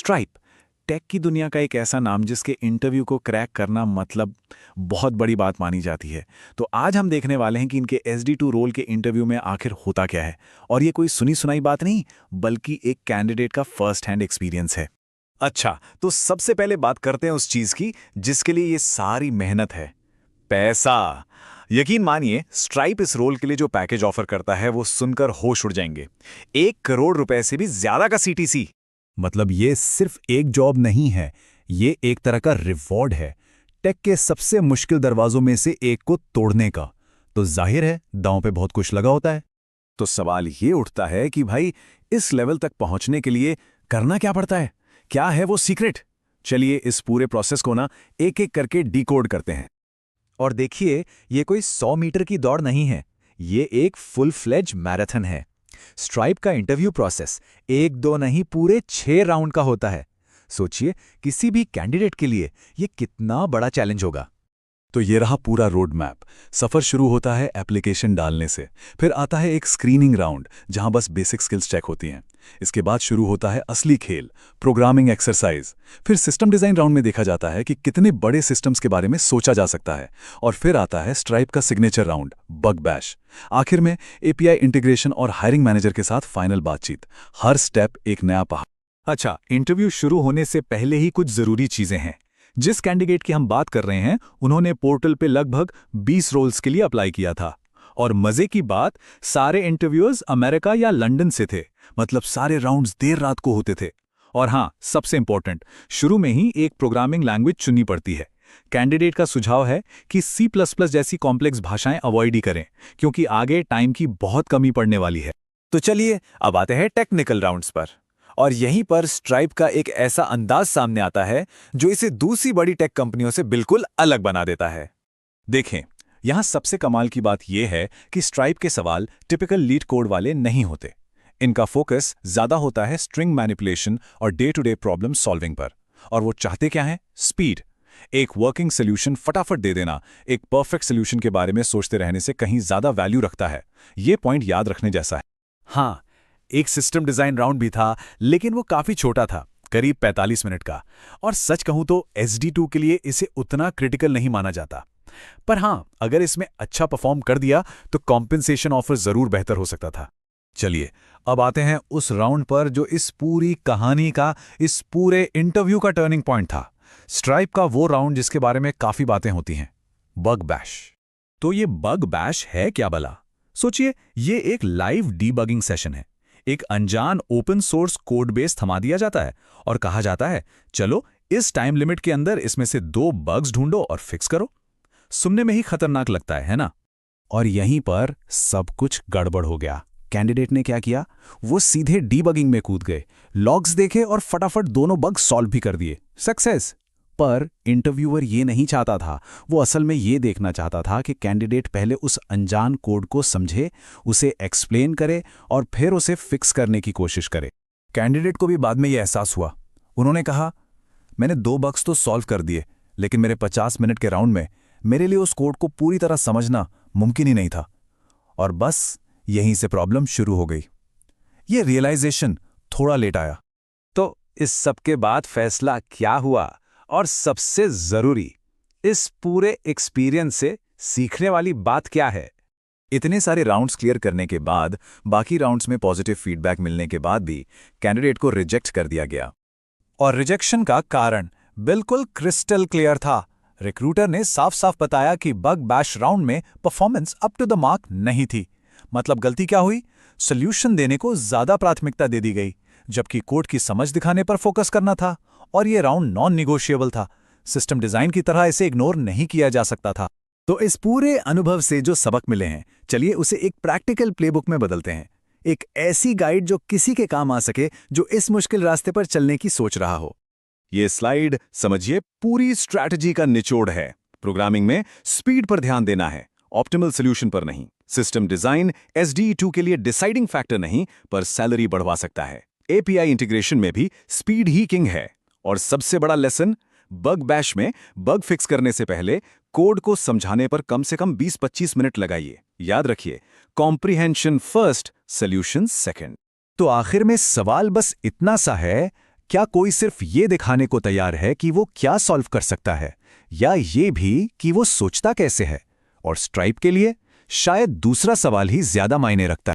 Stripe, take की दुनिया का एक ऐसा नाम जिसके इंटरव्यू को क्रैक करना मतलब बहुत बड़ी बात मानी जाती है। तो आज हम देखने वाले हैं कि इनके SD2 रोल के इंटरव्यू में आखिर होता क्या है। और ये कोई सुनी सुनाई बात नहीं, बल्कि एक कैंडिडेट का फर्स्ट हैंड एक्सपीरियंस है। अच्छा, तो सबसे पहले बात करते हैं उस चीज की जिसके लिए ये सारी मेहनत है, पैसा। यकीन मानिए, स्ट्राइप इस रोल के लिए जो पैकेज ऑफर करता है वो सुनकर होश उड़ जाएंगे। 1 करोड़ रुपए से भी ज्यादा का CTC। मतलब ये सिर्फ एक जॉब नहीं है, ये एक तरह का रिवॉर्ड है टेक के सबसे मुश्किल दरवाजों में से एक को तोड़ने का। तो जाहिर है दांव पे बहुत कुछ लगा होता है। तो सवाल ये उठता है कि भाई, इस लेवल तक पहुंचने के लिए करना क्या पड़ता है? क्या है वो सीक्रेट? चलिए इस पूरे प्रोसेस को ना एक एक करके डिकोड करते हैं। और देखिए, ये कोई 100 मीटर की दौड़ नहीं है, ये एक फुल फ्लेज मैराथन है। स्ट्राइप का इंटरव्यू प्रोसेस 1-2 नहीं, पूरे 6 राउंड का होता है। सोचिए, किसी भी कैंडिडेट के लिए ये कितना बड़ा चैलेंज होगा। तो ये रहा पूरा रोड मैप। सफ़र शुरू होता है एप्लीकेशन डालने से, फिर आता है एक स्क्रीनिंग राउंड जहां बस बेसिक स्किल्स चेक होती हैं। इसके बाद शुरू होता है असली खेल, प्रोग्रामिंग एक्सरसाइज। फिर सिस्टम डिज़ाइन राउंड में देखा जाता है कि कितने बड़े सिस्टम्स के बारे में सोचा जा सकता है। और फिर आता है स्ट्राइप का सिग्नेचर राउंड, बग बैश। आखिर में API इंटीग्रेशन और हायरिंग मैनेजर के साथ फाइनल बातचीत। हर स्टेप एक नया पहाड़। अच्छा, इंटरव्यू शुरू होने से पहले ही कुछ जरूरी चीजें हैं। जिस कैंडिडेट की हम बात कर रहे हैं, उन्होंने पोर्टल पे लगभग 20 रोल्स के लिए अप्लाई किया था। और मजे की बात, सारे इंटरव्यूअर्स अमेरिका या लंदन से थे। मतलब सारे राउंड्स देर रात को होते थे। और हाँ, सबसे इंपॉर्टेंट, शुरू में ही एक प्रोग्रामिंग लैंग्वेज चुननी पड़ती है। कैंडिडेट का सुझाव है कि C++ जैसी कॉम्प्लेक्स भाषाएं अवॉइड ही करें, क्योंकि आगे टाइम की बहुत कमी पड़ने वाली है। तो चलिए अब आते हैं टेक्निकल राउंड्स पर। और यहीं पर स्ट्राइप का एक ऐसा अंदाज सामने आता है जो इसे दूसरी बड़ी टेक कंपनियों से बिल्कुल अलग बना देता है। देखें, यहां सबसे कमाल की बात यह है कि स्ट्राइप के सवाल टिपिकल लीड कोड वाले नहीं होते। इनका फोकस ज्यादा होता है स्ट्रिंग मैनिपुलेशन और day to day problem solving पर। और वो चाहते क्या है? स्पीड। एक वर्किंग सोल्यूशन फटाफट दे देना एक परफेक्ट सोल्यूशन के बारे में सोचते रहने से कहीं ज्यादा वैल्यू रखता है। ये पॉइंट याद रखने जैसा है। हाँ, एक सिस्टम डिजाइन राउंड भी था, लेकिन वो काफी छोटा था, करीब 45 मिनट का। और सच कहूं तो SD2 के लिए इसे उतना क्रिटिकल नहीं माना जाता। पर हाँ, अगर इसमें अच्छा परफॉर्म कर दिया तो कॉम्पेंसेशन ऑफर जरूर बेहतर हो सकता था। चलिए अब आते हैं उस राउंड पर जो इस पूरी कहानी का, इस पूरे इंटरव्यू का टर्निंग पॉइंट था। स्ट्राइप का वो राउंड जिसके बारे में काफी बातें होती हैं, बग बैश। तो ये बग बैश है क्या भला? सोचिए, ये एक लाइव डीबगिंग सेशन है। एक अनजान ओपन सोर्स कोड बेस थमा दिया जाता है और कहा जाता है, चलो इस टाइम लिमिट के अंदर इसमें से 2 बग्स ढूंढो और फिक्स करो। सुनने में ही खतरनाक लगता है ना? और यहीं पर सब कुछ गड़बड़ हो गया। कैंडिडेट ने क्या किया? वो सीधे डीबगिंग में कूद गए, लॉग्स देखे और फटाफट दोनों बग सॉल्व भी कर दिए। सक्सेस। पर इंटरव्यूअर ये नहीं चाहता था। वो असल में ये देखना चाहता था कि कैंडिडेट पहले उस अनजान कोड को समझे, उसे एक्सप्लेन करे और फिर उसे फिक्स करने की कोशिश करे। कैंडिडेट को भी बाद में ये एहसास हुआ। उन्होंने कहा, मैंने 2 बग्स तो सॉल्व कर दिए, लेकिन मेरे 50 मिनट के राउंड में मेरे लिए उस कोड को पूरी तरह समझना मुमकिन ही नहीं था। और बस यहीं से प्रॉब्लम शुरू हो गई। ये रियलाइजेशन थोड़ा लेट आया। तो इस सब के बाद फैसला क्या हुआ? और सबसे जरूरी, इस पूरे एक्सपीरियंस से सीखने वाली बात क्या है? इतने सारे राउंड्स क्लियर करने के बाद, बाकी राउंड्स में पॉजिटिव फीडबैक मिलने के बाद भी कैंडिडेट को रिजेक्ट कर दिया गया। और रिजेक्शन का कारण बिल्कुल क्रिस्टल क्लियर था। रिक्रूटर ने साफ साफ बताया कि बग बैश राउंड में performance up to the mark नहीं थी। मतलब गलती क्या हुई? सोल्यूशन देने को ज्यादा प्राथमिकता दे दी गई, जबकि कोड की समझ दिखाने पर फोकस करना था। और ये राउंड नॉन निगोशिएबल था। सिस्टम डिजाइन की तरह इसे इग्नोर नहीं किया जा सकता था। तो इस पूरे अनुभव से जो सबक मिले हैं, चलिए उसे एक प्रैक्टिकल प्लेबुक में बदलते हैं। एक ऐसी गाइड जो किसी के काम आ सके, जो इस मुश्किल रास्ते पर चलने की सोच रहा हो। ये स्लाइड समझिए पूरी स्ट्रैटेजी का निचोड़ है। प्रोग्रामिंग में स्पीड पर ध्यान देना है, ऑप्टिमल सोल्यूशन पर नहीं। सिस्टम डिजाइन SD2 के लिए डिसाइडिंग फैक्टर नहीं, पर सैलरी बढ़वा सकता है। API इंटीग्रेशन में भी स्पीड ही किंग है। और सबसे बड़ा लेसन, बग बैश में बग फिक्स करने से पहले कोड को समझाने पर कम से कम 20-25 मिनट लगाइए। याद रखिए, कॉम्प्रिहेंशन फर्स्ट, सॉल्यूशन सेकंड। तो आखिर में सवाल बस इतना सा है, क्या कोई सिर्फ ये दिखाने को तैयार है कि वो क्या सॉल्व कर सकता है, या ये भी कि वो सोचता कैसे है? और स्ट्राइप के लिए शायद दूसरा सवाल ही ज्यादा मायने रखता है।